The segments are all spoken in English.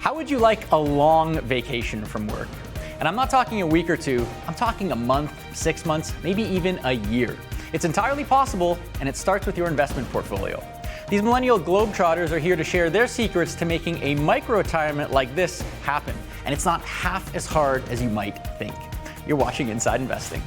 How would you like a long vacation from work? And I'm not talking a week or two, I'm talking a month, 6 months, maybe even a year. It's entirely possible, and it starts with your investment portfolio. These millennial globetrotters are here to share their secrets to making a micro-retirement like this happen. And it's not half as hard as you might think. You're watching Inside Investing.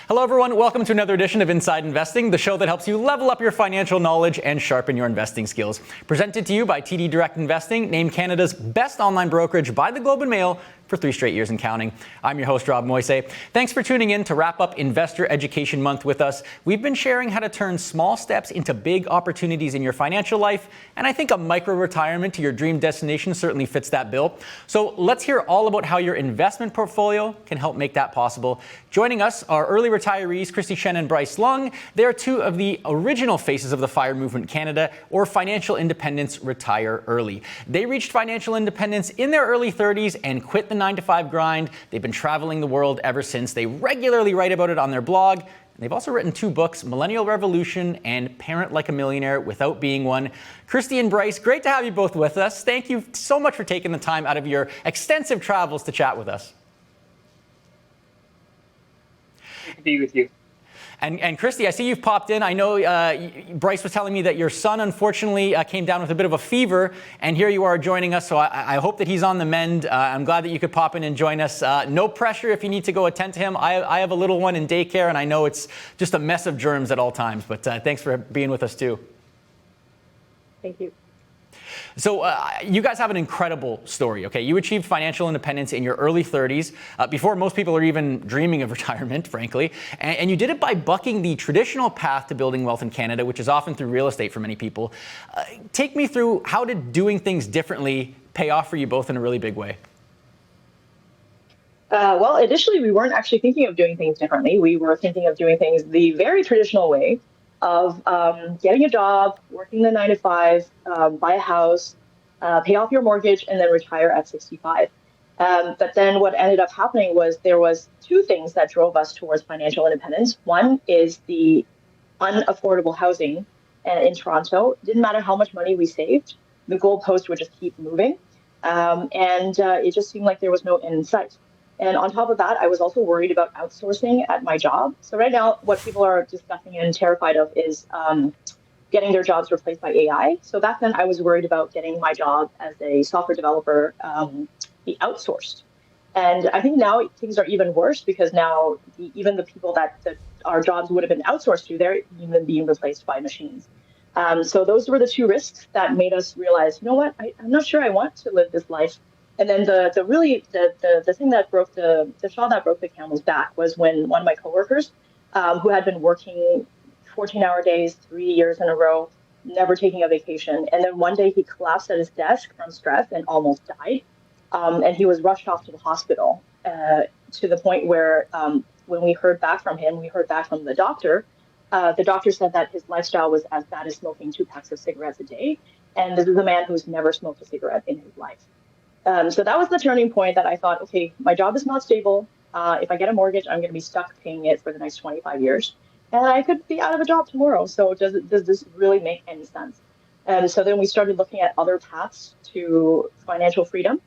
Hello everyone, welcome to another edition of Inside Investing, the show that helps you level up your financial knowledge and sharpen your investing skills. Presented to you by TD Direct Investing, named Canada's best online brokerage by the Globe and Mail for 3 straight years and counting. I'm your host, Rob Moise. Thanks for tuning in to wrap up Investor Education Month with us. We've been sharing how to turn small steps into big opportunities in your financial life, and I think a micro-retirement to your dream destination certainly fits that bill. So let's hear all about how your investment portfolio can help make that possible. Joining us are early retirees Kristy, Shen, and Bryce Leung. They're 2 of the original faces of the FIRE movement Canada, or Financial Independence Retire Early. They reached financial independence in their early 30s and quit the 9-to-5 grind. They've been traveling the world ever since. They regularly write about it on their blog. They've also written 2 books, Millennial Revolution and Parent Like a Millionaire Without Being One. Kristy and Bryce, great to have you both with us. Thank you so much for taking the time out of your extensive travels to chat with us. Good to be with you. And Kristy, I see you've popped in. I know Bryce was telling me that your son, unfortunately, came down with a bit of a fever, and here you are joining us, so I hope that he's on the mend. I'm glad that you could pop in and join us. No pressure if you need to go attend to him. I have a little one in daycare, and I know it's just a mess of germs at all times, but thanks for being with us, too. Thank you. So you guys have an incredible story, okay? You achieved financial independence in your early 30s, before most people are even dreaming of retirement, frankly. And you did it by bucking the traditional path to building wealth in Canada, which is often through real estate for many people. Take me through, how did doing things differently pay off for you both in a really big way? Well, initially, we weren't actually thinking of doing things differently. We were thinking of doing things the very traditional way of getting a job, working the 9-to-5, buy a house, pay off your mortgage, and then retire at 65. But then what ended up happening was there was 2 things that drove us towards financial independence. One is the unaffordable housing in Toronto. It didn't matter how much money we saved, the goalpost would just keep moving. And it just seemed like there was no end in sight. And on top of that, I was also worried about outsourcing at my job. So right now, what people are discussing and terrified of is getting their jobs replaced by AI. So back then, I was worried about getting my job as a software developer be outsourced. And I think now things are even worse, because now even the people that our jobs would have been outsourced to, they're even being replaced by machines. So those were the 2 risks that made us realize, you know what, I'm not sure I want to live this life. And then the thing that broke the straw that broke the camel's back was when one of my coworkers, who had been working 14-hour days, 3 years in a row, never taking a vacation, and then one day he collapsed at his desk from stress and almost died, and he was rushed off to the hospital, to the point where when we heard back from him, we heard back from the doctor. The doctor said that his lifestyle was as bad as smoking 2 packs of cigarettes a day, and this is a man who's never smoked a cigarette in his life. So that was the turning point that I thought, okay, my job is not stable. If I get a mortgage, I'm going to be stuck paying it for the next 25 years. And I could be out of a job tomorrow. So does this really make any sense? So then we started looking at other paths to financial freedom.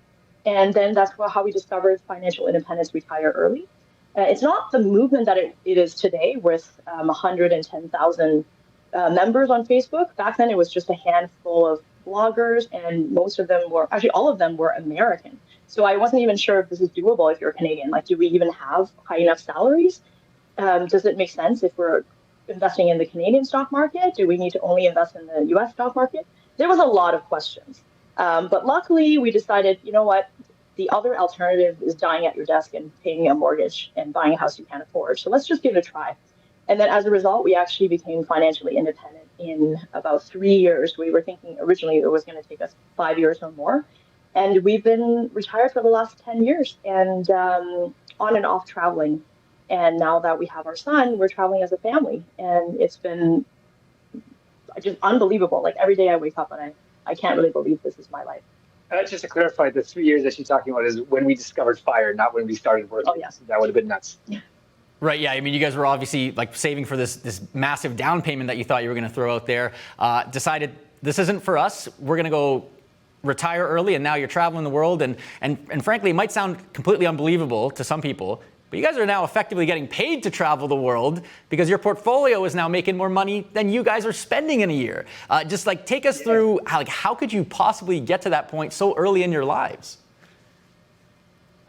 And then that's how we discovered Financial Independence Retire Early. It's not the movement that it is today with 110,000 members on Facebook. Back then, it was just a handful of bloggers, and most of them were, actually all of them were American. So I wasn't even sure if this is doable if you're Canadian. Like, do we even have high enough salaries? Does it make sense if we're investing in the Canadian stock market? Do we need to only invest in the US stock market? There was a lot of questions. But luckily, we decided, you know what? The other alternative is dying at your desk and paying a mortgage and buying a house you can't afford. So let's just give it a try. And then as a result, we actually became financially independent in about 3 years. We were thinking originally it was going to take us 5 years or more. And we've been retired for the last 10 years and on and off traveling. And now that we have our son, we're traveling as a family. And it's been just unbelievable. Like every day I wake up and I can't really believe this is my life. Just to clarify, the 3 years that she's talking about is when we discovered FIRE, not when we started working. Oh, yes. That would have been nuts. Right, yeah. I mean, you guys were obviously like saving for this massive down payment that you thought you were going to throw out there. Decided this isn't for us. We're going to go retire early, and now you're traveling the world. And frankly, it might sound completely unbelievable to some people, but you guys are now effectively getting paid to travel the world because your portfolio is now making more money than you guys are spending in a year. Just like take us through how could you possibly get to that point so early in your lives?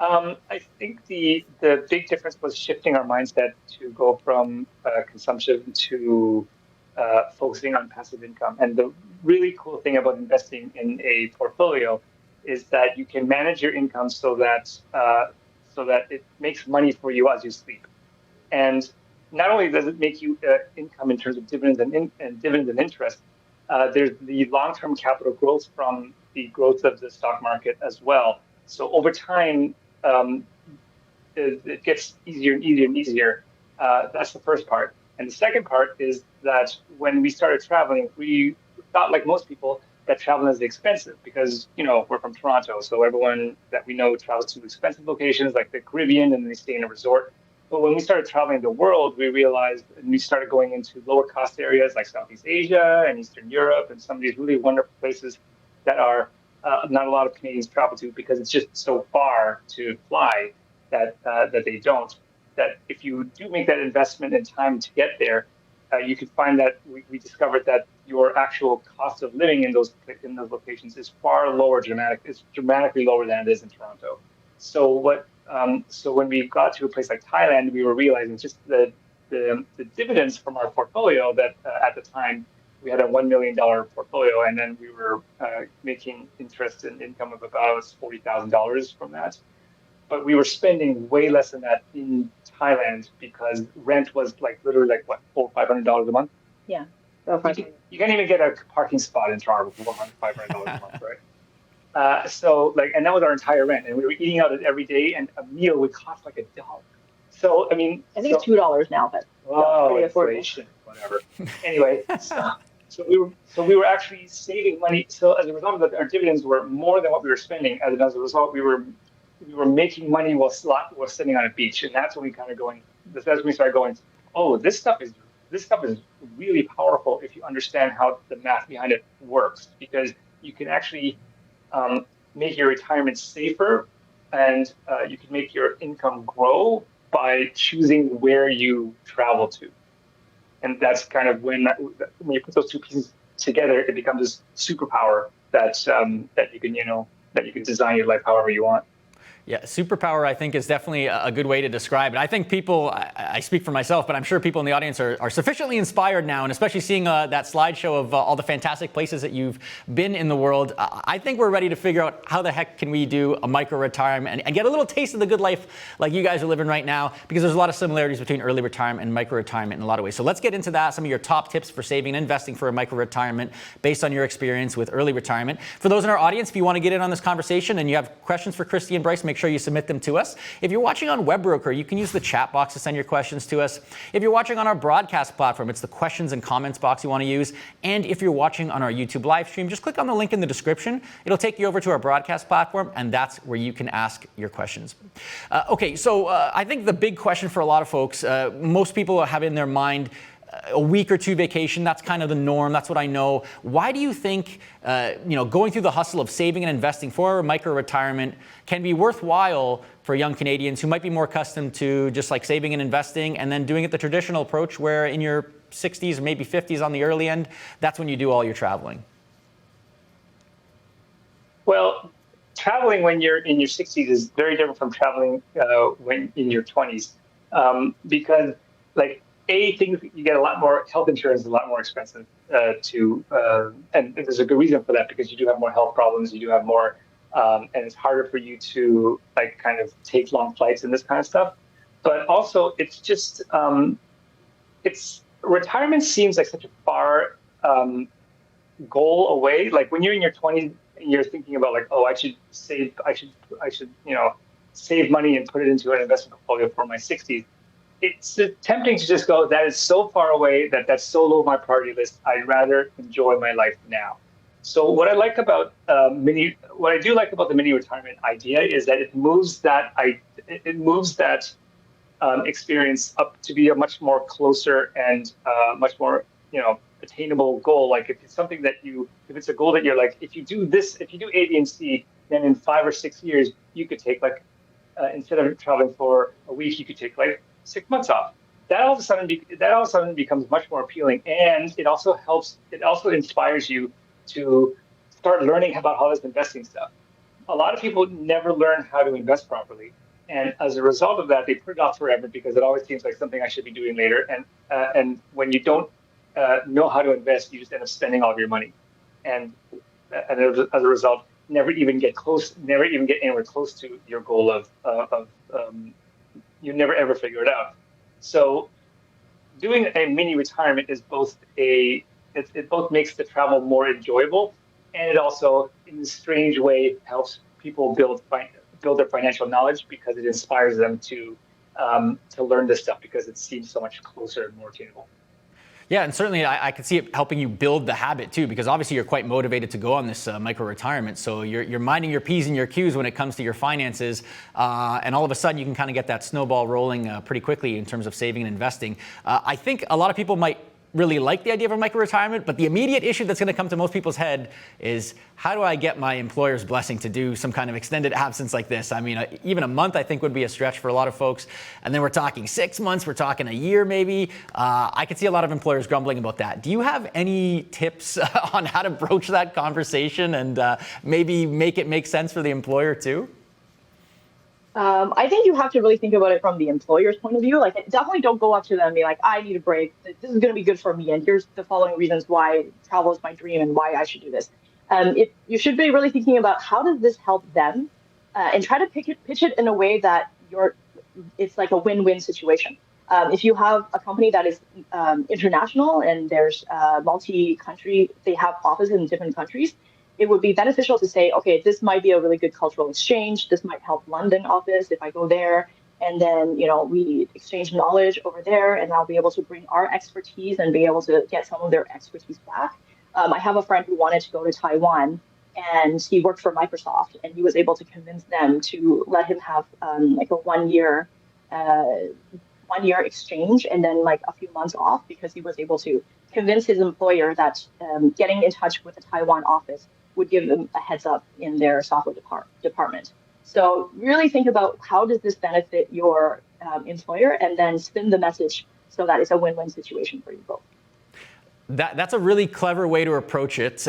I think the big difference was shifting our mindset to go from consumption to focusing on passive income. And the really cool thing about investing in a portfolio is that you can manage your income so that it makes money for you as you sleep. And not only does it make you income in terms of dividends and dividends and interest, there's the long-term capital growth from the growth of the stock market as well. So over time, it gets easier and easier and easier. That's the first part. And the second part is that when we started traveling, we thought, like most people, that traveling is expensive because, we're from Toronto. So everyone that we know travels to expensive locations like the Caribbean and they stay in a resort. But when we started traveling the world, we realized, and we started going into lower cost areas like Southeast Asia and Eastern Europe and some of these really wonderful places that are not a lot of Canadians travel to because it's just so far to fly that they don't. That if you do make that investment in time to get there, you could find that we discovered that your actual cost of living in those locations is far lower, it's dramatically lower than it is in Toronto. So so when we got to a place like Thailand, we were realizing just the dividends from our portfolio that at the time we had a $1 million portfolio, and then we were making interest and income of about $40,000 from that. But we were spending way less than that in Thailand because rent was literally $400 or $500 a month. Yeah. You can't even get a parking spot in Toronto for $500 a month, right? And that was our entire rent, and we were eating out every day, and a meal would cost $1. So I mean, I think it's $2 now, but inflation, whatever. Anyway, so we were actually saving money. So as a result of that, our dividends were more than what we were spending. As a result, we were making money while sitting on a beach, and that's when we that's when we started going, oh, this stuff is really powerful if you understand how the math behind it works, because you can actually make your retirement safer, and you can make your income grow by choosing where you travel to. And that's kind of when you put those two pieces together, it becomes this superpower that you can design your life however you want. Yeah, superpower, I think, is definitely a good way to describe it. I think people, I speak for myself, but I'm sure people in the audience are sufficiently inspired now, and especially seeing that slideshow of all the fantastic places that you've been in the world. I think we're ready to figure out how the heck can we do a micro-retirement and get a little taste of the good life like you guys are living right now, because there's a lot of similarities between early retirement and micro-retirement in a lot of ways. So let's get into that, some of your top tips for saving and investing for a micro-retirement based on your experience with early retirement. For those in our audience, if you want to get in on this conversation and you have questions for Kristy and Bryce, make sure you submit them to us. If you're watching on Webbroker, you can use the chat box to send your questions to us. If you're watching on our broadcast platform, it's the questions and comments box you want to use. And if you're watching on our YouTube live stream, just click on the link in the description. It'll take you over to our broadcast platform, and that's where you can ask your questions. Okay, so I think the big question for a lot of folks, most people have in their mind a week or two vacation. That's kind of the norm. That's what I know. Why do you think going through the hustle of saving and investing for a micro-retirement can be worthwhile for young Canadians who might be more accustomed to just like saving and investing and then doing it the traditional approach where in your 60s or maybe 50s on the early end, that's when you do all your traveling? Well, traveling when you're in your 60s is very different from traveling when in your 20s because things you get a lot more health insurance is a lot more expensive and there's a good reason for that because you do have more health problems, you do have more, and it's harder for you to kind of take long flights and this kind of stuff. But also, it's just retirement seems like such a far goal away. Like when you're in your 20s, you're thinking about I should save, I should save money and put it into an investment portfolio for my 60s. It's tempting to just go, that is so far away, that's so low on my priority list. I'd rather enjoy my life now. So what I like about what I do like about the mini retirement idea is that it moves that experience up to be a much more closer and much more attainable goal. Like if it's something that if it's a goal that you're like, if you do this, if you do A, B, and C, then in 5 or 6 years you could take like instead of traveling for a week, you could take like 6 months off. That all of a sudden becomes much more appealing, and it also helps. It also inspires you to start learning about all this investing stuff. A lot of people never learn how to invest properly. And as a result of that, they put it off forever because it always seems like something I should be doing later. And when you don't know how to invest, you just end up spending all of your money. And as a result, never even get anywhere close to your goal of you never ever figure it out. So doing a mini retirement is it both makes the travel more enjoyable, and it also, in a strange way, helps people build their financial knowledge because it inspires them to learn this stuff because it seems so much closer and more attainable. Yeah, and certainly I could see it helping you build the habit too, because obviously you're quite motivated to go on this micro retirement. So you're minding your P's and your Q's when it comes to your finances, and all of a sudden you can kind of get that snowball rolling pretty quickly in terms of saving and investing. I think a lot of people might really like the idea of a micro retirement, but the immediate issue that's going to come to most people's head is, how do I get my employer's blessing to do some kind of extended absence like this? I mean, even a month I think would be a stretch for a lot of folks, and then we're talking 6 months, we're talking a year maybe. I could see a lot of employers grumbling about that. Do you have any tips on how to broach that conversation and maybe make it make sense for the employer too? I think you have to really think about it from the employer's point of view. Like, definitely don't go up to them and be like, I need a break. This is going to be good for me. And here's the following reasons why travel is my dream and why I should do this. You should be really thinking about how does this help them, and try to pitch it in a way that it's like a win-win situation. If you have a company that is international and there's multi-country, they have offices in different countries, it would be beneficial to say, okay, this might be a really good cultural exchange. This might help London office if I go there. And then, we exchange knowledge over there, and I'll be able to bring our expertise and be able to get some of their expertise back. I have a friend who wanted to go to Taiwan, and he worked for Microsoft, and he was able to convince them to let him have like a 1 year exchange and then like a few months off, because he was able to convince his employer that getting in touch with the Taiwan office would give them a heads up in their software department. So really think about how does this benefit your employer, and then spin the message so that it's a win-win situation for you both. That's a really clever way to approach it.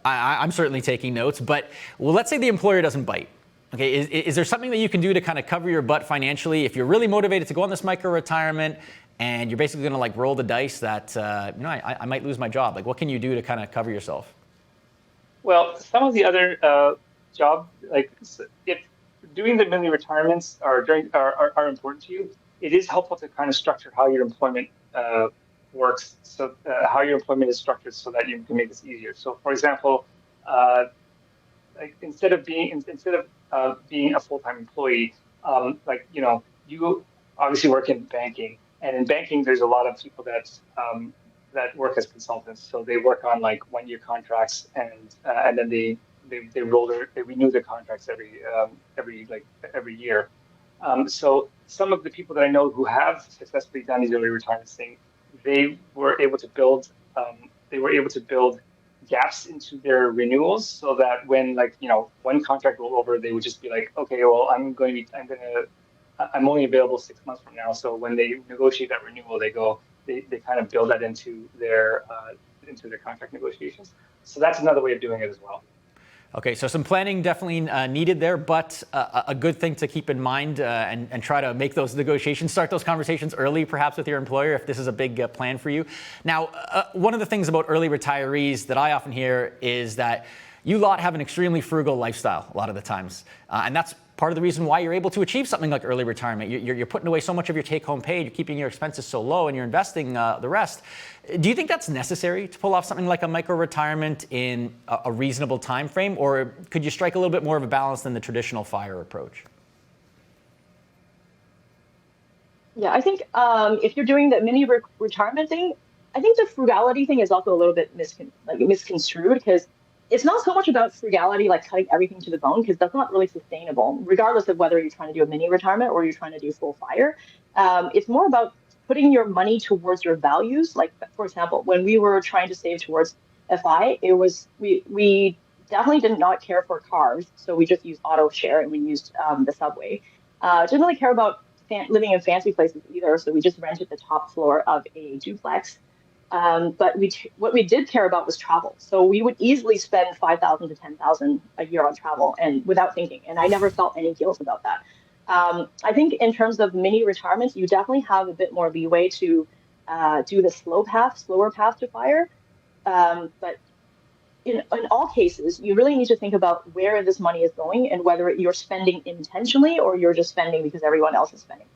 I'm certainly taking notes, but let's say the employer doesn't bite. Okay, is there something that you can do to kind of cover your butt financially if you're really motivated to go on this micro retirement and you're basically going to like roll the dice that I might lose my job? Like, what can you do to kind of cover yourself? Well, some of the other jobs, like if doing the mini retirements are important to you, it is helpful to kind of structure how your employment works. So how your employment is structured so that you can make this easier. So, for example, like instead of being a full-time employee, you obviously work in banking, and in banking there's a lot of people that work as consultants. So they work on like 1-year contracts, and then they renew their contracts every year. So some of the people that I know who have successfully done these early retirement things, they were able to build gaps into their renewals, so that when one contract rolled over, they would just be like, okay, well, I'm only available 6 months from now. So when they negotiate that renewal, they kind of build that into their contract negotiations. So that's another way of doing it as well. Okay, so some planning definitely needed there, but a good thing to keep in mind, and try to make those negotiations, start those conversations early, perhaps with your employer, if this is a big plan for you. Now, one of the things about early retirees that I often hear is that you lot have an extremely frugal lifestyle a lot of the times, and that's part of the reason why you're able to achieve something like early retirement. You're putting away so much of your take-home pay, you're keeping your expenses so low, and you're investing the rest. Do you think that's necessary to pull off something like a micro-retirement in a reasonable time frame, or could you strike a little bit more of a balance than the traditional FIRE approach? Yeah, I think if you're doing the mini retirement thing, I think the frugality thing is also a little bit misconstrued, because it's not so much about frugality, like cutting everything to the bone, because that's not really sustainable, regardless of whether you're trying to do a mini retirement or you're trying to do full fire. It's more about putting your money towards your values. Like, for example, when we were trying to save towards FI, it was we definitely did not care for cars, so we just used auto share and we used the subway. Didn't really care about living in fancy places either, so we just rented the top floor of a duplex. But what we did care about was travel. So we would easily spend 5,000 to 10,000 a year on travel, and without thinking. And I never felt any guilt about that. I think in terms of mini retirements, you definitely have a bit more leeway to do the slower path to fire. But in all cases, you really need to think about where this money is going and whether you're spending intentionally or you're just spending because everyone else is spending.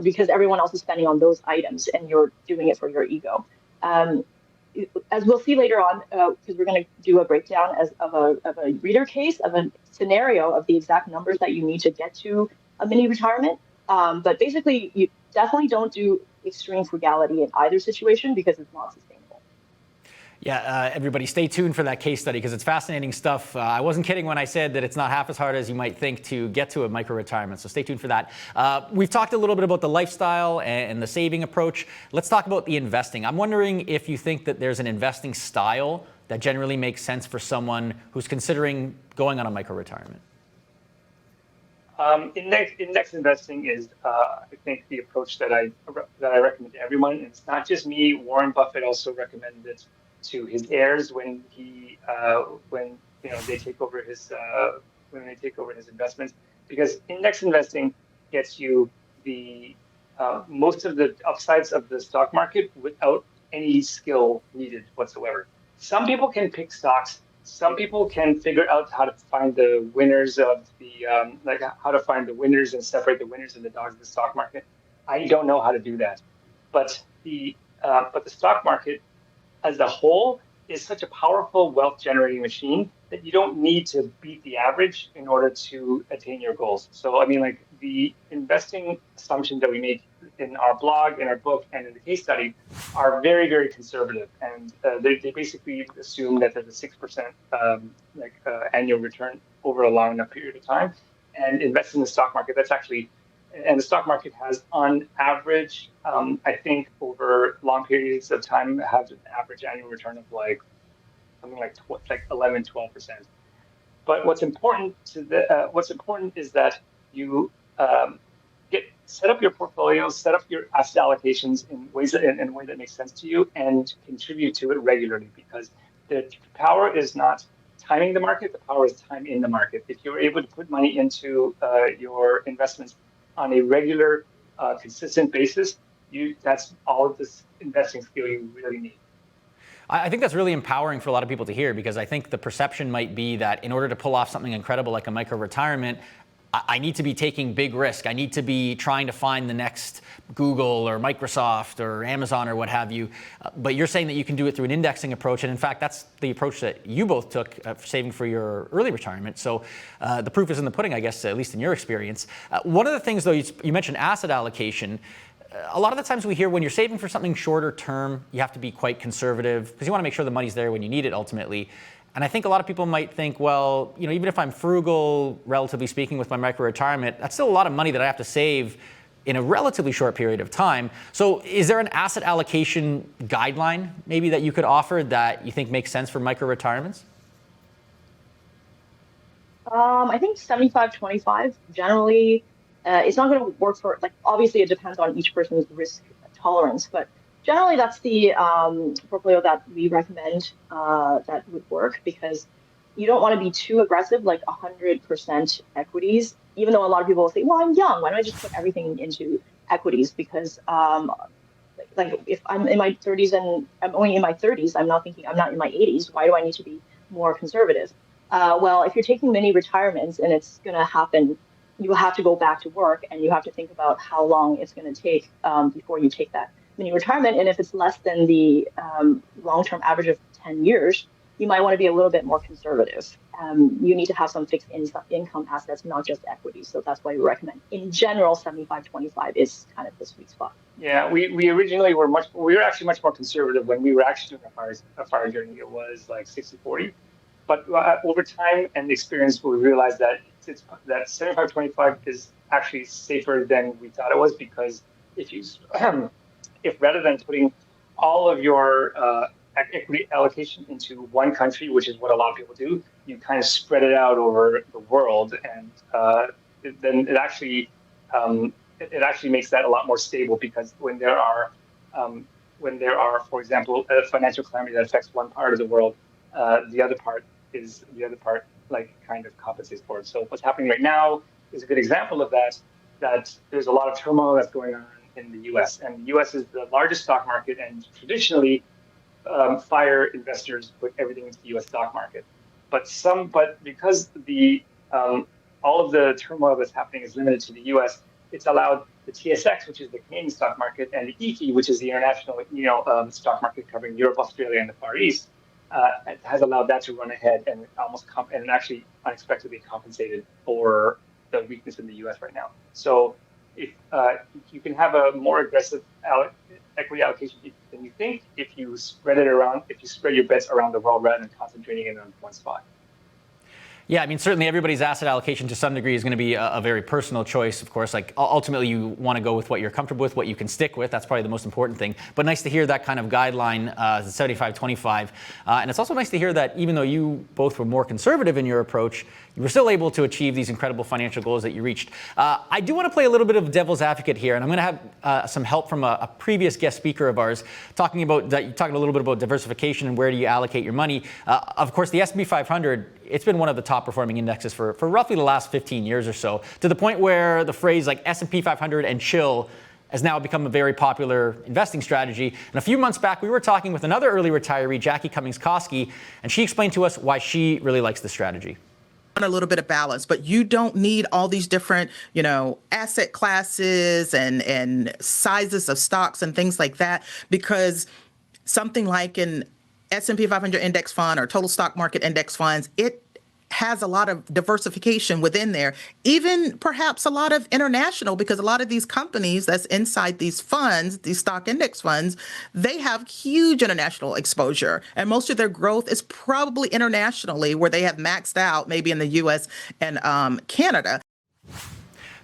Because everyone else is spending on those items and you're doing it for your ego. As we'll see later on, because we're going to do a breakdown of a reader case, of a scenario of the exact numbers that you need to get to a mini retirement. But basically, you definitely don't do extreme frugality in either situation because it's not sustainable. Yeah, everybody stay tuned for that case study because it's fascinating stuff. I wasn't kidding when I said that it's not half as hard as you might think to get to a micro-retirement, so stay tuned for that. We've talked a little bit about the lifestyle and the saving approach. Let's talk about the investing. I'm wondering if you think that there's an investing style that generally makes sense for someone who's considering going on a micro-retirement. Index investing is, I think, the approach that I recommend to everyone. And it's not just me. Warren Buffett also recommended it to his heirs when they take over his investments, because index investing gets you the most of the upsides of the stock market without any skill needed whatsoever. Some people can pick stocks. Some people can figure out how to find the winners of how to find the winners and separate the winners and the dogs of the stock market. I don't know how to do that, but the stock market as a whole is such a powerful wealth generating machine that you don't need to beat the average in order to attain your goals. So, I mean, like the investing assumptions that we make in our blog, in our book, and in the case study are very, very conservative. And they basically assume that there's a 6% annual return over a long enough period of time. And invest in the stock market, and the stock market has, on average, I think over long periods of time, has an average annual return of something like 11, 12%. But what's important is that you set up your portfolios, set up your asset allocations in a way that makes sense to you, and contribute to it regularly. Because the power is not timing the market; the power is time in the market. If you're able to put money into your investments on a regular, consistent basis, that's all of this investing skill you really need. I think that's really empowering for a lot of people to hear, because I think the perception might be that in order to pull off something incredible like a micro-retirement, I need to be taking big risk. I need to be trying to find the next Google or Microsoft or Amazon or what have you. But you're saying that you can do it through an indexing approach. And in fact, that's the approach that you both took saving for your early retirement. So the proof is in the pudding, I guess, at least in your experience. One of the things, though, you mentioned asset allocation. A lot of the times we hear when you're saving for something shorter term, you have to be quite conservative because you want to make sure the money's there when you need it ultimately. And I think a lot of people might think, well, even if I'm frugal, relatively speaking, with my micro-retirement, that's still a lot of money that I have to save in a relatively short period of time. So is there an asset allocation guideline maybe that you could offer that you think makes sense for micro-retirements? I think 75-25 generally. It's not going to work for, obviously it depends on each person's risk tolerance, but generally that's the portfolio that we recommend that would work, because you don't want to be too aggressive, like 100% equities, even though a lot of people will say, well, I'm young, why don't I just put everything into equities? Because if I'm in my 30s and I'm only in my 30s, I'm not in my 80s, why do I need to be more conservative? Well, if you're taking many retirements and it's going to happen, you will have to go back to work, and you have to think about how long it's going to take before you take that mini retirement. And if it's less than the long-term average of 10 years, you might want to be a little bit more conservative. You need to have some fixed income assets, not just equities. So that's why we recommend, in general, 75-25 is kind of the sweet spot. Yeah, we originally we were actually much more conservative when we were actually doing a fire journey. It was like 60-40. But over time and experience, we realized that that 75-25 is actually safer than we thought it was, because if you if rather than putting all of your equity allocation into one country, which is what a lot of people do, you kind of spread it out over the world, and then it actually makes that a lot more stable, because when there are, for example, a financial calamity that affects one part of the world, the other part like kind of compensates for it. So what's happening right now is a good example of that. That there's a lot of turmoil that's going on in the U.S. and the U.S. is the largest stock market, and traditionally, FIRE investors put everything into the U.S. stock market. But because all of the turmoil that's happening is limited to the U.S., it's allowed the TSX, which is the Canadian stock market, and the ET, which is the international stock market covering Europe, Australia, and the Far East, has allowed that to run ahead and and actually unexpectedly compensated for the weakness in the U.S. right now. So if you can have a more aggressive equity allocation than you think if you spread your bets around the world rather than concentrating it on one spot. Yeah, I mean, certainly everybody's asset allocation to some degree is going to be a very personal choice, of course. Like, ultimately, you want to go with what you're comfortable with, what you can stick with. That's probably the most important thing. But nice to hear that kind of guideline, 75-25. And it's also nice to hear that even though you both were more conservative in your approach, you were still able to achieve these incredible financial goals that you reached. I do want to play a little bit of devil's advocate here, and I'm going to have some help from a previous guest speaker of ours talking a little bit about diversification and where do you allocate your money. Of course, the S&P 500, it's been one of the top performing indexes for roughly the last 15 years or so, to the point where the phrase like S&P 500 and chill has now become a very popular investing strategy. And a few months back, we were talking with another early retiree, Jackie Cummings-Koski, and she explained to us why she really likes the strategy. A little bit of balance, but you don't need all these different, asset classes and sizes of stocks and things like that, because something like an S&P 500 index fund or total stock market index funds, it has a lot of diversification within there, even perhaps a lot of international, because a lot of these companies that's inside these funds, these stock index funds, they have huge international exposure. And most of their growth is probably internationally, where they have maxed out maybe in the US and Canada.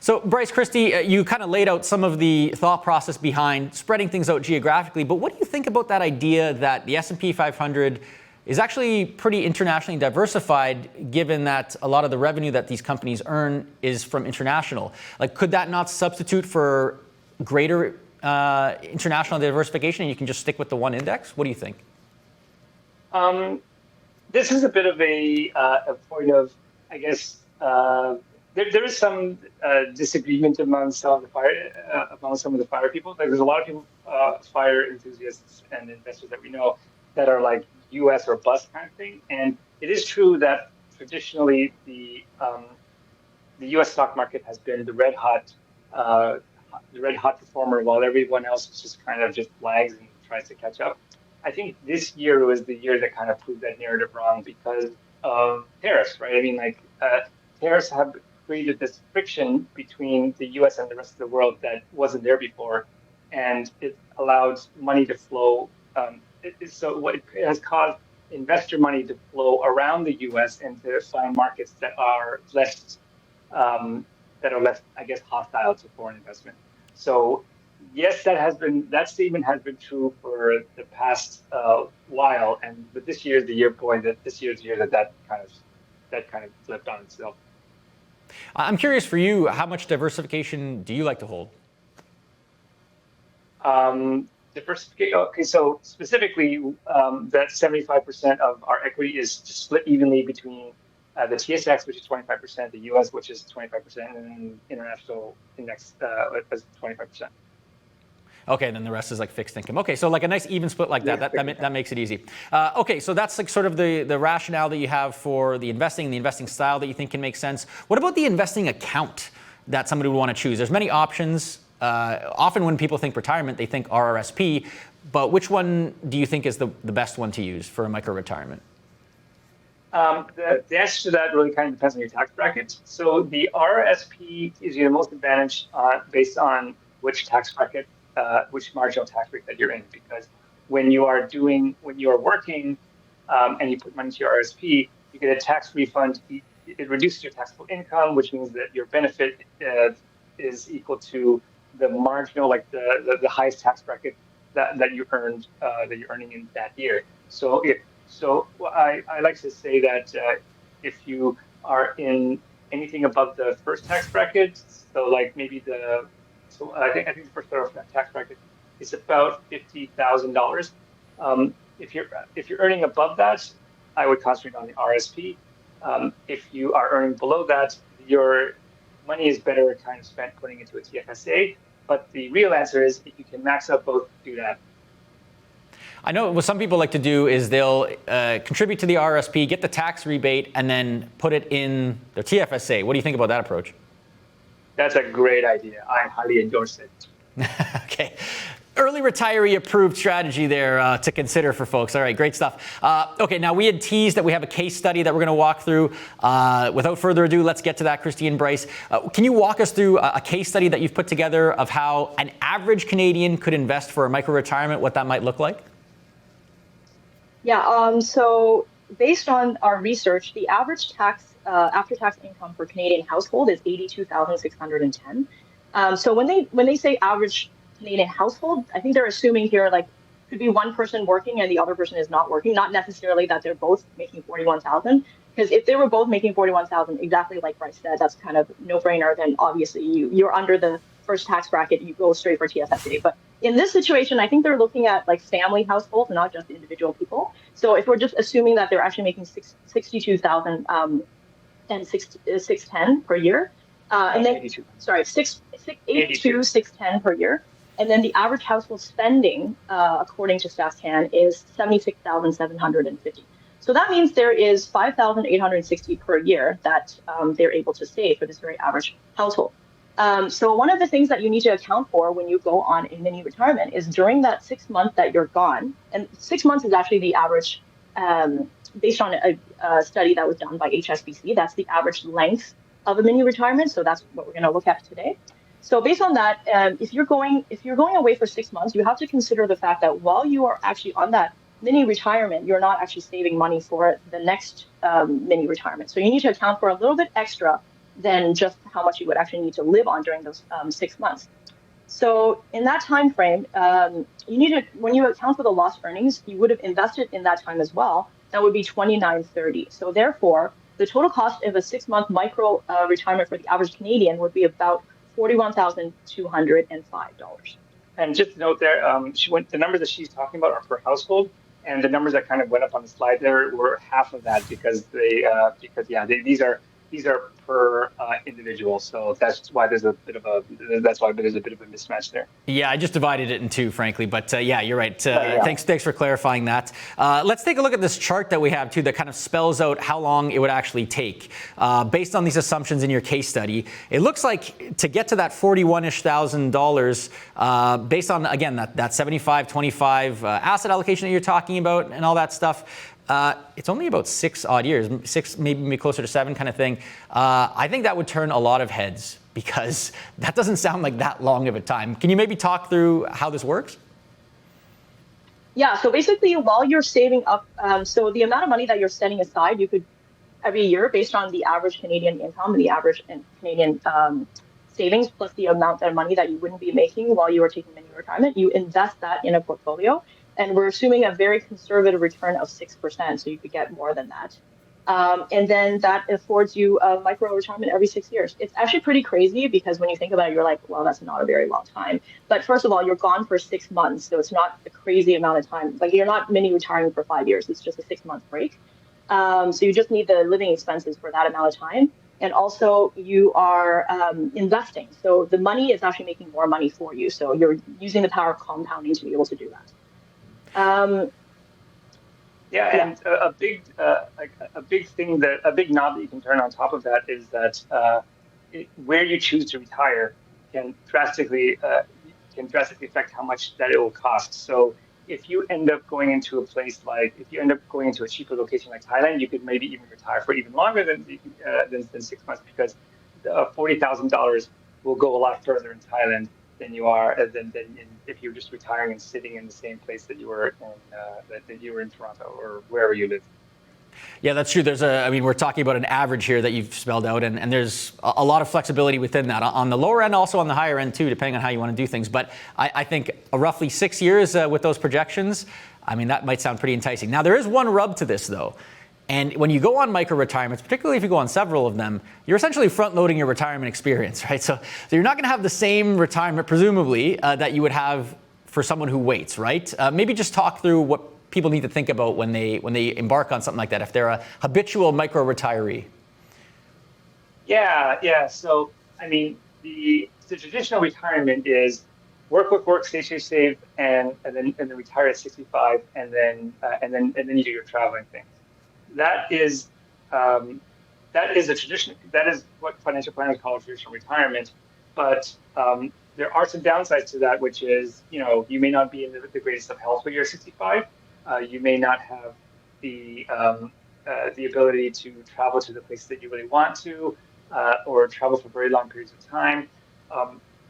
So, Bryce, Kristy, you kind of laid out some of the thought process behind spreading things out geographically, but what do you think about that idea that the S&P 500 is actually pretty internationally diversified, given that a lot of the revenue that these companies earn is from international? Like, could that not substitute for greater international diversification and you can just stick with the one index? What do you think? This is a bit of a point of, I guess, there is some disagreement among some of the FIRE people. Like, there's a lot of people, FIRE enthusiasts and investors that we know, that are like U.S. or bust kind of thing. And it is true that traditionally the U.S. stock market has been the red hot performer, while everyone else just kind of just lags and tries to catch up. I think this year was the year that kind of proved that narrative wrong because of tariffs, right? I mean, tariffs have created this friction between the U.S. and the rest of the world that wasn't there before, and it allowed money to flow. It has caused investor money to flow around the U.S. and to find markets that are less, I guess, hostile to foreign investment. So, yes, that statement has been true for the past while, but this year is the year that kind of flipped on itself. I'm curious for you, how much diversification do you like to hold? Diversification. Okay, so specifically, that 75% of our equity is split evenly between the TSX, which is 25%, the US, which is 25%, and then international index as 25%. Okay, and then the rest is like fixed income. Okay, so like a nice even split like that. That makes it easy. Okay, so that's like sort of the rationale that you have for the investing style that you think can make sense. What about the investing account that somebody would want to choose? There's many options. Often when people think retirement, they think RRSP, but which one do you think is the best one to use for a micro-retirement? The answer to that really kind of depends on your tax bracket. So the RRSP gives you the most advantage based on which tax bracket, which marginal tax rate that you're in, because when you are working and you put money to your RRSP, you get a tax refund. It reduces your taxable income, which means that your benefit is equal to the marginal, like the highest tax bracket that you earned that you're earning in that year. I like to say that if you are in anything above the first tax bracket, so like maybe I think the first tax bracket is about $50,000. If you're earning above that, I would concentrate on the RSP. If you are earning below that, your money is better kind of spent putting into a TFSA. But the real answer is if you can max out both, do that. I know what some people like to do is they'll contribute to the RSP, get the tax rebate, and then put it in their TFSA. What do you think about that approach? That's a great idea. I highly endorse it. Okay. Early retiree approved strategy there to consider for folks. All right, great stuff. Okay, now we had teased that we have a case study that we're going to walk through. Without further ado, let's get to that, Kristy and Bryce. Can you walk us through a case study that you've put together of how an average Canadian could invest for a micro-retirement, what that might look like? Yeah, so based on our research, the average after-tax income for Canadian household is 82,610. So when they say average Canadian household, I think they're assuming here like could be one person working and the other person is not working, not necessarily that they're both making 41,000. Because if they were both making 41,000, exactly like Bryce said, that's kind of no-brainer. Then obviously you're under the first tax bracket, you go straight for TFSA. But in this situation, I think they're looking at like family households, not just individual people. So if we're just assuming that they're actually making 62,000 and 610 per year, and then 82. Sorry, 610 per year. And then the average household spending, according to StatsCan, is 76,750. So that means there is 5,860 per year that they're able to save for this very average household. So one of the things that you need to account for when you go on a mini retirement is during that 6 months that you're gone, and 6 months is actually the average, based on a study that was done by HSBC, that's the average length of a mini retirement. So that's what we're going to look at today. So based on that, if you're going away for 6 months, you have to consider the fact that while you are actually on that mini retirement, you're not actually saving money for the next mini retirement. So you need to account for a little bit extra than just how much you would actually need to live on during those 6 months. So in that time frame, you need to, when you account for the lost earnings, you would have invested in that time as well. That would be $29.30. So therefore, the total cost of a 6 month micro retirement for the average Canadian would be about $41,205. And just to note there, the numbers that she's talking about are per household, and the numbers that kind of went up on the slide there were half of that because these are per individual. So that's why there's a bit of a mismatch there. Yeah, I just divided it in two, frankly. But yeah, you're right. Thanks for clarifying that. Let's take a look at this chart that we have too that kind of spells out how long it would actually take. Based on these assumptions in your case study, it looks like to get to that $41,000, based on, again, that 75-25 asset allocation that you're talking about and all that stuff, it's only about 6 odd years, 6, maybe closer to 7 kind of thing. I think that would turn a lot of heads because that doesn't sound like that long of a time. Can you maybe talk through how this works? Yeah, so basically while you're saving up, so the amount of money that you're setting aside, you could every year based on the average Canadian income and the average Canadian savings plus the amount of money that you wouldn't be making while you were taking mini retirement, you invest that in a portfolio. And we're assuming a very conservative return of 6%, so you could get more than that. And then that affords you a micro retirement every 6 years. It's actually pretty crazy because when you think about it, you're like, well, that's not a very long time. But first of all, you're gone for 6 months, so it's not a crazy amount of time. Like you're not mini retiring for 5 years. It's just a 6 month break. So you just need the living expenses for that amount of time. And also you are investing. So the money is actually making more money for you. So you're using the power of compounding to be able to do that. And a big knob that you can turn on top of that is that where you choose to retire can drastically affect how much that it will cost. So if you end up going into a cheaper location like Thailand, you could maybe even retire for even longer than 6 months because $40,000 will go a lot further in Thailand than if you're just retiring and sitting in the same place that you were in Toronto or wherever you live. Yeah, that's true. We're talking about an average here that you've spelled out, and there's a lot of flexibility within that. On the lower end, also on the higher end too, depending on how you want to do things. But I think roughly 6 years with those projections, that might sound pretty enticing. Now, there is one rub to this though. And when you go on micro-retirements, particularly if you go on several of them, you're essentially front-loading your retirement experience, right? So you're not going to have the same retirement, presumably, that you would have for someone who waits, right? Maybe just talk through what people need to think about when they embark on something like that, if they're a habitual micro-retiree. Yeah. So, the traditional retirement is work, save, and then retire at 65, and then you do your traveling things. That is a tradition. That is what financial planners call traditional retirement. But there are some downsides to that, which is, you may not be in the greatest of health when you're 65. You may not have the ability to travel to the places that you really want to, or travel for very long periods of time.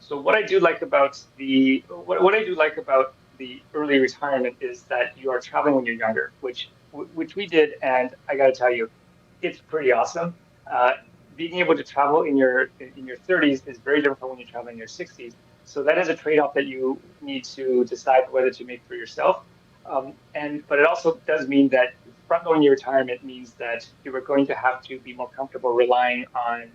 So what I do like about the early retirement is that you are traveling when you're younger, which we did, and I got to tell you, it's pretty awesome. Being able to travel in your 30s is very different from when you travel in your 60s. So that is a trade-off that you need to decide whether to make for yourself. But it also does mean that front-loading your retirement means that you are going to have to be more comfortable relying on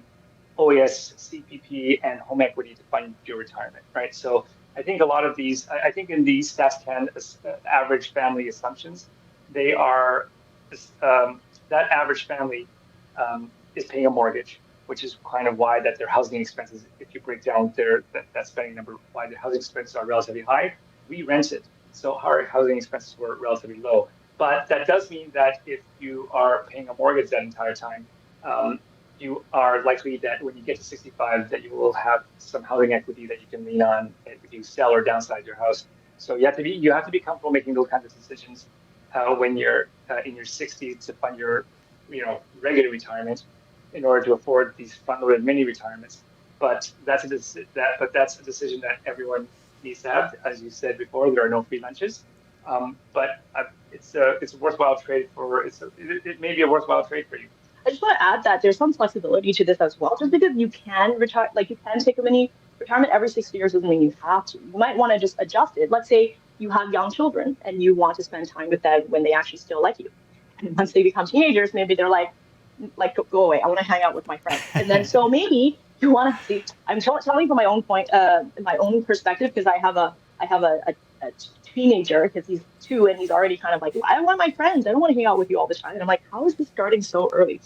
OAS, CPP, and home equity to fund your retirement, right? So I think a lot of these, I think in these StatsCan average family assumptions, they are, that average family is paying a mortgage, which is kind of why that their housing expenses, if you break down that spending number, why their housing expenses are relatively high. We rented, so our housing expenses were relatively low. But that does mean that if you are paying a mortgage that entire time, you are likely that when you get to 65, that you will have some housing equity that you can lean on if you sell or downsize your house. So you have to be comfortable making those kinds of decisions when you're in your 60s to fund your regular retirement in order to afford these front-loaded mini retirements. But that's a decision that everyone needs to have. As you said before, there are no free lunches. But it's a worthwhile trade it may be a worthwhile trade for you. I just want to add that there's some flexibility to this as well. Just because you can retire, like you can take a mini retirement every 6 years doesn't mean you have to. You might want to just adjust it. Let's say you have young children and you want to spend time with them when they actually still like you. And once they become teenagers, maybe they're like go away. I want to hang out with my friends. And then so maybe you want to see. I'm telling from my own my own perspective, because I have a teenager, because he's 2 and he's already kind of like, I want my friends. I don't want to hang out with you all the time. And I'm like, how is this starting so early?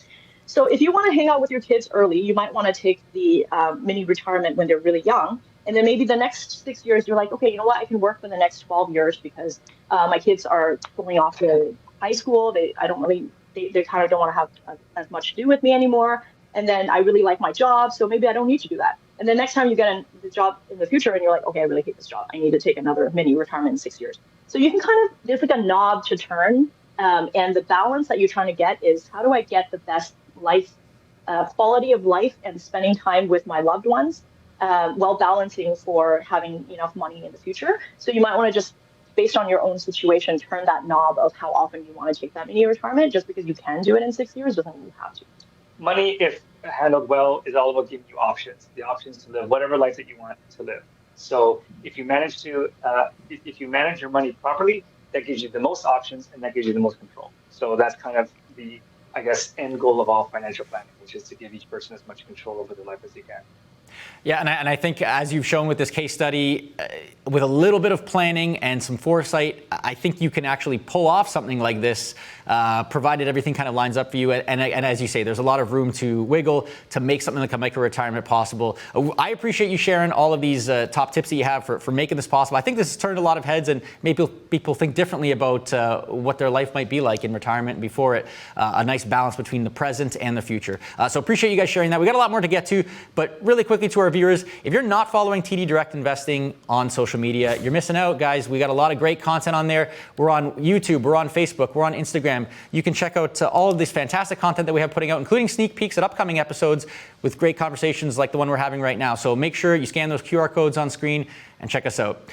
So if you want to hang out with your kids early, you might want to take the mini retirement when they're really young. And then maybe the next 6 years, you're like, okay, you know what? I can work for the next 12 years because my kids are going off to high school. They kind of don't want to have as much to do with me anymore. And then I really like my job, so maybe I don't need to do that. And then next time you get the job in the future and you're like, okay, I really hate this job. I need to take another mini retirement in 6 years. So you can there's like a knob to turn. And the balance that you're trying to get is, how do I get the best life, quality of life and spending time with my loved ones while balancing for having enough money in the future. So you might want to just, based on your own situation, turn that knob of how often you want to take that mini retirement. Just because you can do it in 6 years doesn't mean you have to. Money, if handled well, is all about giving you options, the options to live whatever life that you want to live. So if you manage your money properly, that gives you the most options and that gives you the most control. So that's kind of the, end goal of all financial planning, which is to give each person as much control over their life as they can. Yeah, and I think as you've shown with this case study, with a little bit of planning and some foresight, I think you can actually pull off something like this, provided everything kind of lines up for you. And as you say, there's a lot of room to wiggle to make something like a micro-retirement possible. I appreciate you sharing all of these top tips that you have for making this possible. I think this has turned a lot of heads, and maybe people think differently about what their life might be like in retirement and before it. A nice balance between the present and the future. So appreciate you guys sharing that. We got a lot more to get to, but really quickly to our viewers, if you're not following TD Direct Investing on social media, you're missing out, guys. We got a lot of great content on there. We're on YouTube, we're on Facebook, we're on Instagram. You can check out all of this fantastic content that we have putting out, including sneak peeks at upcoming episodes with great conversations like the one we're having right now. So make sure you scan those QR codes on screen and check us out.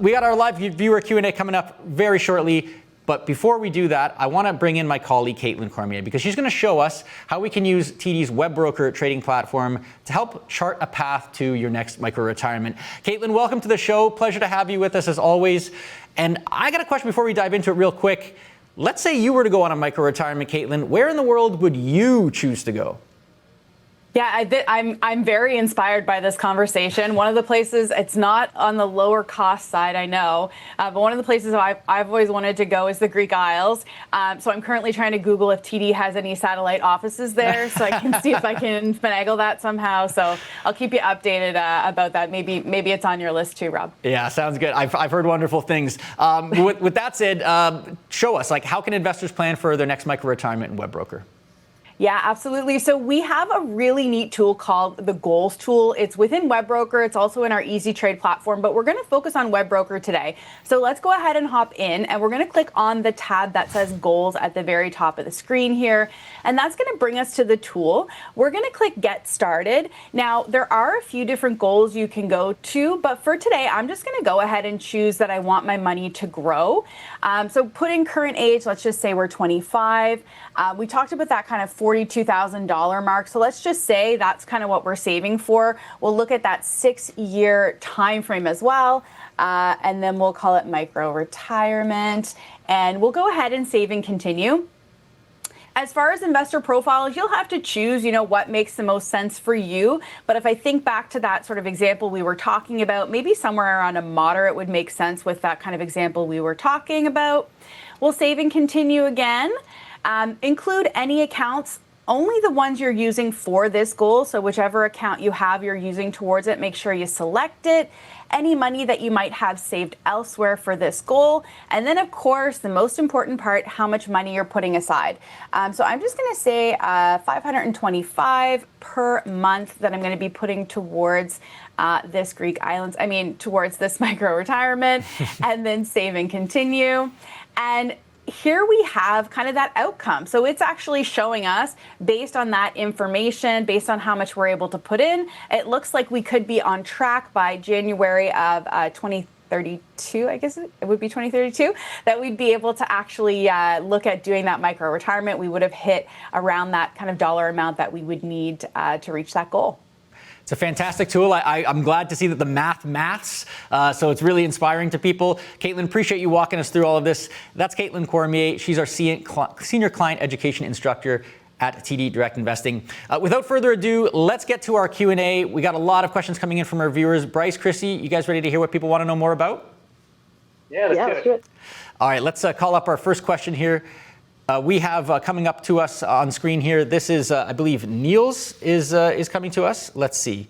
We got our live viewer Q&A coming up very shortly. But before we do that, I want to bring in my colleague, Caitlin Cormier, because she's going to show us how we can use TD's web broker trading platform to help chart a path to your next micro-retirement. Caitlin, welcome to the show. Pleasure to have you with us as always. And I got a question before we dive into it real quick. Let's say you were to go on a micro-retirement, Caitlin. Where in the world would you choose to go? Yeah, I'm very inspired by this conversation. One of the places, it's not on the lower cost side, I know, but one of the places I've always wanted to go is the Greek Isles. So I'm currently trying to Google if TD has any satellite offices there, so I can see if I can finagle that somehow. So I'll keep you updated about that. Maybe it's on your list too, Rob. Yeah, sounds good. I've heard wonderful things. With that said, show us, like, how can investors plan for their next micro-retirement in web broker? Yeah, absolutely. So we have a really neat tool called the Goals tool. It's within WebBroker. It's also in our Easy Trade platform, but we're going to focus on WebBroker today. So let's go ahead and hop in, and we're going to click on the tab that says Goals at the very top of the screen here. And that's going to bring us to the tool. We're going to click Get Started. Now, there are a few different goals you can go to, but for today, I'm just going to go ahead and choose that I want my money to grow. So put in current age. Let's just say we're 25. We talked about that kind of $42,000 mark. So let's just say that's kind of what we're saving for. We'll look at that 6-year time frame as well. And then we'll call it micro retirement. And we'll go ahead and save and continue. As far as investor profiles, you'll have to choose, what makes the most sense for you. But if I think back to that sort of example we were talking about, maybe somewhere around a moderate would make sense with that kind of example we were talking about. We'll save and continue again. Include any accounts, only the ones you're using for this goal. So whichever account you have you're using towards it, make sure you select it. Any money that you might have saved elsewhere for this goal. And then, of course, the most important part, how much money you're putting aside. So I'm just going to say $525 per month that I'm going to be putting towards this towards this micro retirement, and then save and continue. And here we have kind of that outcome. So it's actually showing us, based on that information, based on how much we're able to put in, it looks like we could be on track by January of 2032, I guess it would be 2032, that we'd be able to actually look at doing that micro retirement. We would have hit around that kind of dollar amount that we would need to reach that goal. It's a fantastic tool. I'm glad to see that the maths, so it's really inspiring to people. Caitlin, appreciate you walking us through all of this. That's Caitlin Cormier. She's our Senior Client Education Instructor at TD Direct Investing. Without further ado, let's get to our Q&A. We got a lot of questions coming in from our viewers. Bryce, Kristy, you guys ready to hear what people want to know more about? Yeah, let's do it. All right, let's call up our first question here. We have coming up to us on screen here. This is, I believe, Niels is coming to us. Let's see.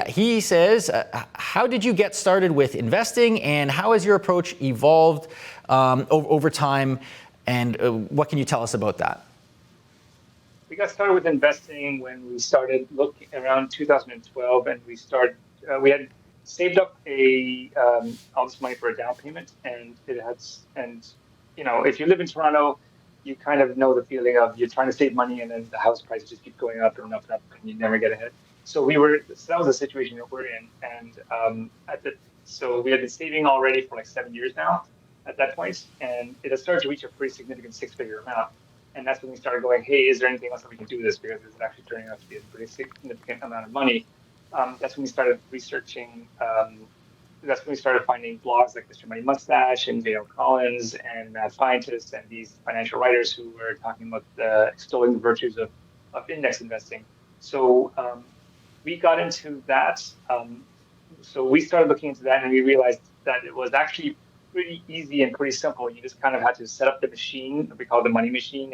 He says, how did you get started with investing, and how has your approach evolved over time, and what can you tell us about that? We got started with investing when we started looking around 2012, and we had saved up all this money for a down payment, and if you live in Toronto, you kind of know the feeling of you're trying to save money and then the house prices just keep going up and up and up and you never get ahead. So that was the situation that we're in. And so we had been saving already for like 7 years now at that point, and it had started to reach a pretty significant 6-figure amount. And that's when we started going, hey, is there anything else that we can do with this? Because it's actually turning out to be a pretty significant amount of money. That's when we started researching. That's when we started finding blogs like Mr. Money Mustache and Dale Collins and Mad Scientists and these financial writers who were talking about extolling the virtues of index investing. So we got into that. So we started looking into that, and we realized that it was actually pretty easy and pretty simple. You just kind of had to set up the machine, we call it the money machine,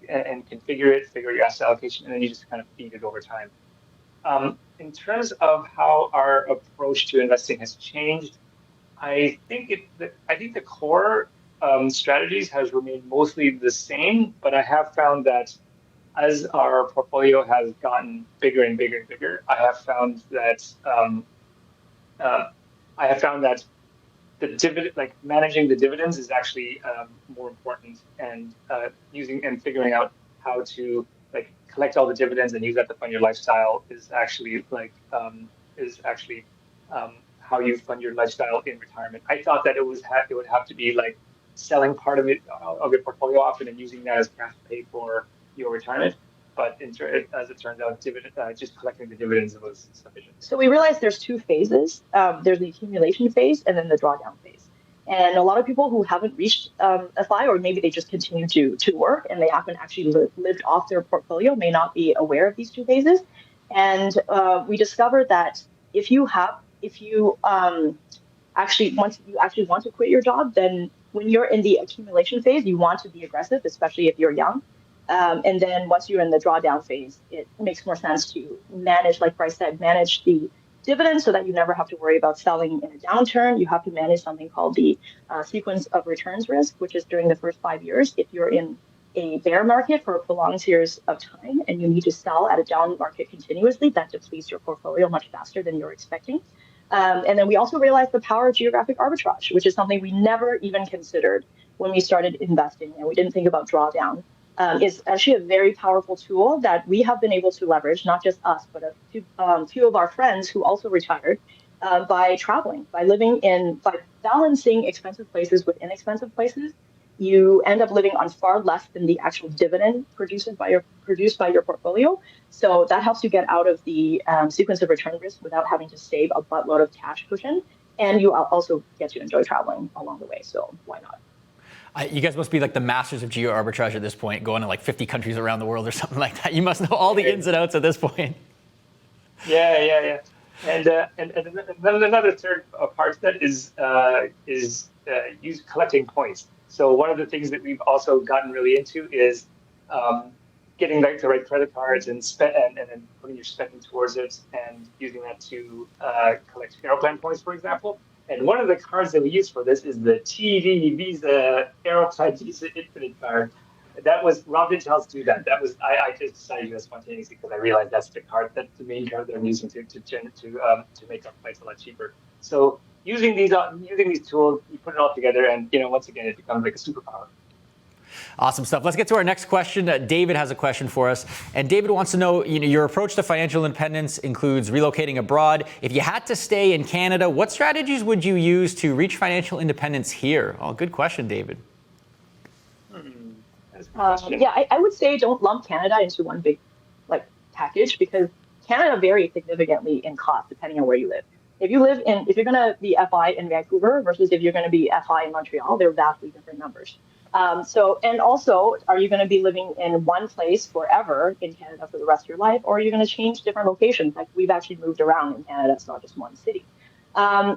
and configure it, figure your asset allocation, and then you just kind of feed it over time. In terms of how our approach to investing has changed, I think the core strategies has remained mostly the same, but I have found that as our portfolio has gotten bigger and bigger and bigger, I have found that the dividend, like managing the dividends, is actually more important, and figuring out how to collect all the dividends and use that to fund your lifestyle is actually how you fund your lifestyle in retirement. I thought that it would have to be like selling part of it of your portfolio off and then using that as cash to pay for your retirement. But as it turns out, just collecting the dividends was sufficient. So we realized there's two phases. There's the accumulation phase and then the drawdown phase. And a lot of people who haven't reached FI, or maybe they just continue to work and they haven't actually lived off their portfolio, may not be aware of these two phases. And we discovered that if you actually once you actually want to quit your job, then when you're in the accumulation phase, you want to be aggressive, especially if you're young. And then once you're in the drawdown phase, it makes more sense to manage, like Bryce said, manage the dividends so that you never have to worry about selling in a downturn. You have to manage something called the sequence of returns risk, which is during the first 5 years. If you're in a bear market for a prolonged series of time and you need to sell at a down market continuously, that depletes your portfolio much faster than you're expecting. And then we also realized the power of geographic arbitrage, which is something we never even considered when we started investing, and we didn't think about drawdown. Is actually a very powerful tool that we have been able to leverage, not just us, but a few of our friends who also retired by traveling, by balancing expensive places with inexpensive places. You end up living on far less than the actual dividend produced by your portfolio. So that helps you get out of the sequence of return risk without having to save a buttload of cash cushion. And you also get to enjoy traveling along the way. So why not? You guys must be like the masters of geo arbitrage at this point, going to like 50 countries around the world or something like that. You must know all the ins and outs at this point. Yeah. And then another third part of that is collecting points. So one of the things that we've also gotten really into is getting the right credit cards and then putting your spending towards it and using that to collect Aeroplan points, for example. And one of the cards that we use for this is the TD Visa Aeroplan Visa Infinite card. That was, Rob didn't tell us to do that. That was, I just decided to do that spontaneously because I realized that's the main card that I'm using to make our flights a lot cheaper. So using these tools, you put it all together, and once again, it becomes like a superpower. Awesome stuff. Let's get to our next question. David has a question for us. And David wants to know, your approach to financial independence includes relocating abroad. If you had to stay in Canada, what strategies would you use to reach financial independence here? Oh, good question, David. I would say don't lump Canada into one big package, because Canada varies significantly in cost depending on where you live. If you're going to be FI in Vancouver versus if you're going to be FI in Montreal, they're vastly different numbers. And also, are you going to be living in one place forever in Canada for the rest of your life, or are you going to change different locations? Like, we've actually moved around in Canada, it's not just one city.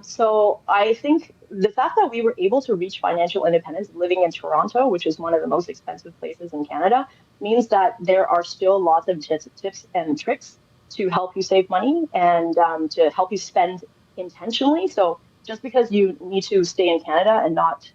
So I think the fact that we were able to reach financial independence living in Toronto, which is one of the most expensive places in Canada, means that there are still lots of tips and tricks to help you save money and to help you spend intentionally. So just because you need to stay in Canada and not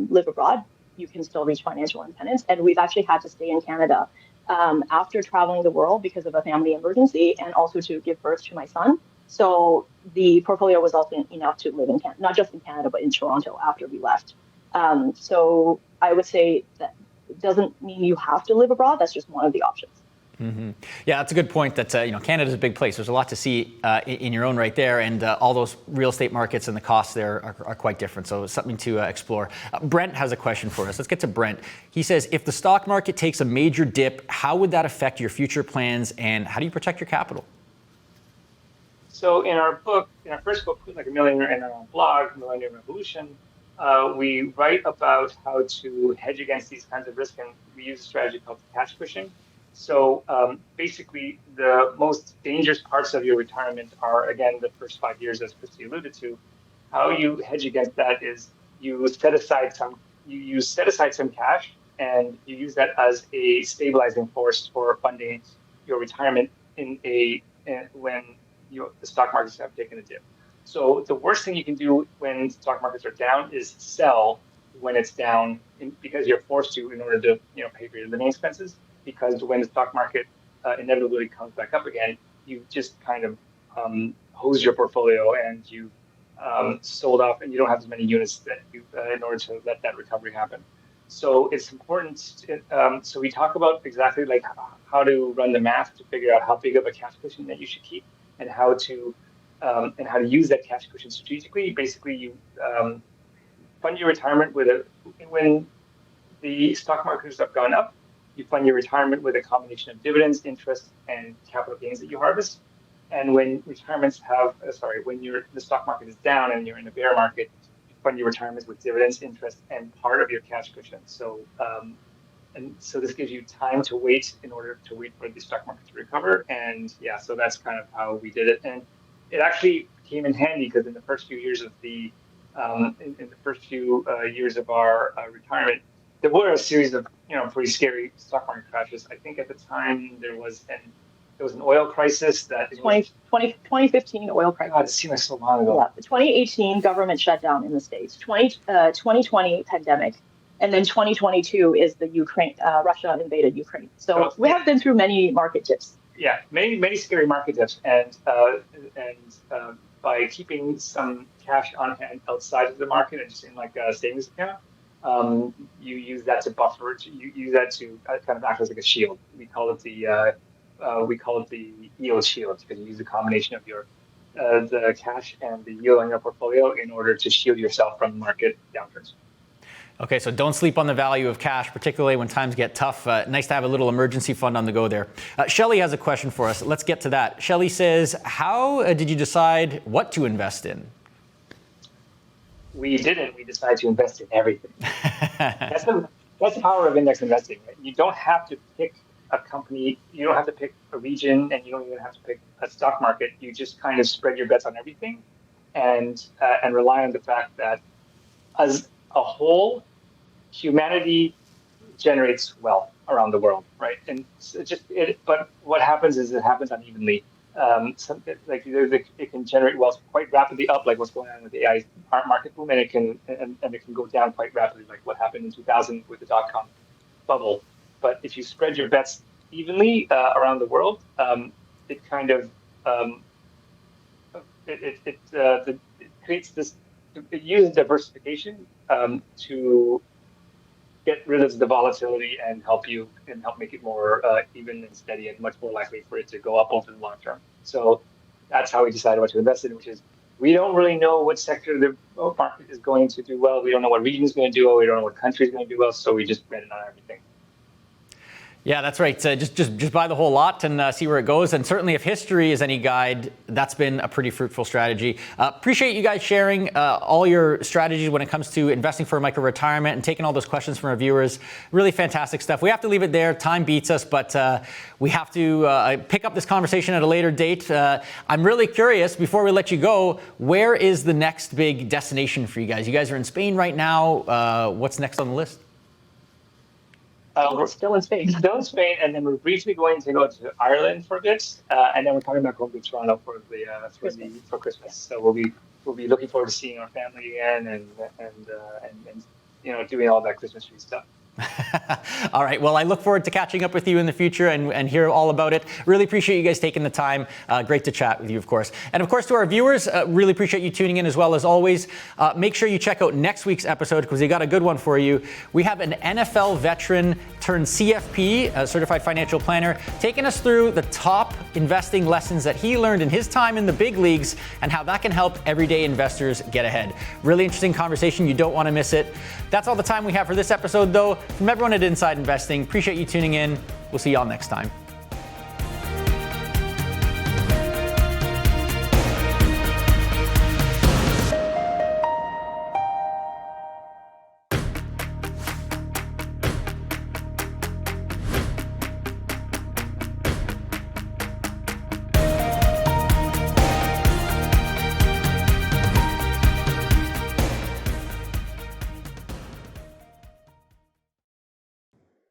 live abroad, you can still reach financial independence. And we've actually had to stay in Canada after traveling the world because of a family emergency, and also to give birth to my son. So the portfolio was also enough to live in Canada, not just in Canada, but in Toronto after we left. So I would say that it doesn't mean you have to live abroad. That's just one of the options. Mm-hmm. Yeah, that's a good point. That Canada's a big place. There's a lot to see in your own right there, and all those real estate markets and the costs there are quite different. So it's something to explore. Brent has a question for us. Let's get to Brent. He says, if the stock market takes a major dip, how would that affect your future plans, and how do you protect your capital? So in our first book, like a millionaire, in our blog, Millennium Revolution, we write about how to hedge against these kinds of risk, and we use a strategy called cash cushion. So basically, the most dangerous parts of your retirement are, again, the first 5 years, as Kristy alluded to. How you hedge against that is you set aside some cash, and you use that as a stabilizing force for funding your retirement when the stock markets have taken a dip. So the worst thing you can do when stock markets are down is sell when it's down, because you're forced to in order to pay for your living expenses. Because when the stock market inevitably comes back up again, you just kind of hose your portfolio and you sold off, and you don't have as many units that in order to let that recovery happen. So it's important. So we talk about exactly like how to run the math to figure out how big of a cash cushion that you should keep, and how to use that cash cushion strategically. Basically, fund your retirement when the stock markets have gone up, you fund your retirement with a combination of dividends, interest, and capital gains that you harvest. And when the stock market is down and you're in a bear market, you fund your retirement with dividends, interest, and part of your cash cushion. So this gives you time to wait for the stock market to recover. And yeah, so that's kind of how we did it. And it actually came in handy because in the first few years of years of our retirement, there were a series of pretty scary stock market crashes. I think at the time there was an oil crisis that 2015 oil crisis. God, it seemed like so long ago. Yeah, the 2018 government shutdown in the States, 2020 pandemic, and then 2022 is the Russia invaded Ukraine. So we have been through many market dips. Yeah, many scary market dips, and by keeping some cash on hand outside of the market and just in like a savings account, you use that to buffer. You use that to kind of act as like a shield. We call it the yield shield because you use a combination of your the cash and the yield on your portfolio in order to shield yourself from market downturns. Okay, so don't sleep on the value of cash, particularly when times get tough. Nice to have a little emergency fund on the go there. Shelly has a question for us. Let's get to that. Shelly says, how did you decide what to invest in? We didn't. We decided to invest in everything. That's the power of index investing. Right? You don't have to pick a company. You don't have to pick a region, and you don't even have to pick a stock market. You just kind of spread your bets on everything, and rely on the fact that as a whole, humanity generates wealth around the world, right? And but what happens is it happens unevenly. It can generate wealth quite rapidly up, like what's going on with the AI market boom, and it can go down quite rapidly, like what happened in 2000 with the .com bubble. But if you spread your bets evenly around the world, it kind of it creates this. It uses diversification to get rid of the volatility and help make it more even and steady and much more likely for it to go up over the long term. So that's how we decided what to invest in, which is we don't really know what sector the market is going to do well. We don't know what region is going to do well. We don't know what country is going to do well. So we just bet it on everything. Yeah, that's right. Just buy the whole lot and see where it goes. And certainly if history is any guide, that's been a pretty fruitful strategy. Appreciate you guys sharing all your strategies when it comes to investing for micro-retirement and taking all those questions from our viewers. Really fantastic stuff. We have to leave it there. Time beats us, but we have to pick up this conversation at a later date. I'm really curious, before we let you go, where is the next big destination for you guys? You guys are in Spain right now. What's next on the list? We're still in Spain. And then we're briefly going to go to Ireland for a bit, and then we're coming back home to Toronto for Christmas. So we'll be looking forward to seeing our family again and doing all that Christmas tree stuff. All right. Well, I look forward to catching up with you in the future and hear all about it. Really appreciate you guys taking the time. Great to chat with you, of course. And of course, to our viewers, really appreciate you tuning in as well as always. Make sure you check out next week's episode because we got a good one for you. We have an NFL veteran turned CFP, a certified financial planner, taking us through the top investing lessons that he learned in his time in the big leagues and how that can help everyday investors get ahead. Really interesting conversation. You don't want to miss it. That's all the time we have for this episode, though. From everyone at Inside Investing, appreciate you tuning in. We'll see y'all next time.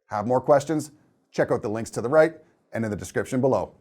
Have more questions? Check out the links to the right and in the description below.